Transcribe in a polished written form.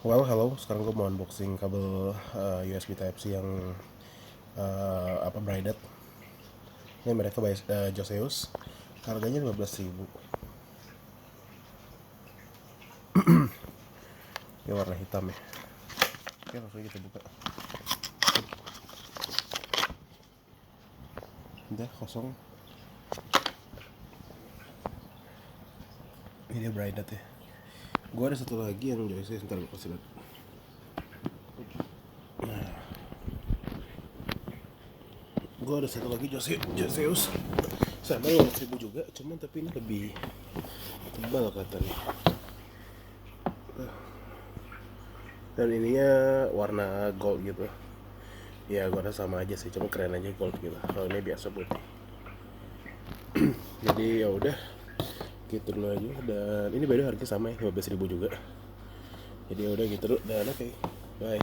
Well, hello. Sekarang gue mau unboxing kabel USB Type-C yang braided. Ini mereka by Joyseus. Harganya 15.000. Ini warna hitam ya. Oke, langsung kita buka. Udah kosong. Ini dia braided ya. Gue ada satu lagi yang Joyseus, ntar gue kasih lihat. Gue ada satu lagi Joyseus. Sama 15.000 juga, cuman tapi ini lebih tebal katanya. Dan ininya warna gold gitu. Ya gue rasa sama aja sih, cuma keren aja gold gitu. Kalau ini biasa putih. Jadi ya udah, gitu dulu aja. Dan ini beda harga sama ya, 15.000 juga. Jadi ya udah gitu dulu. Dan oke, bye.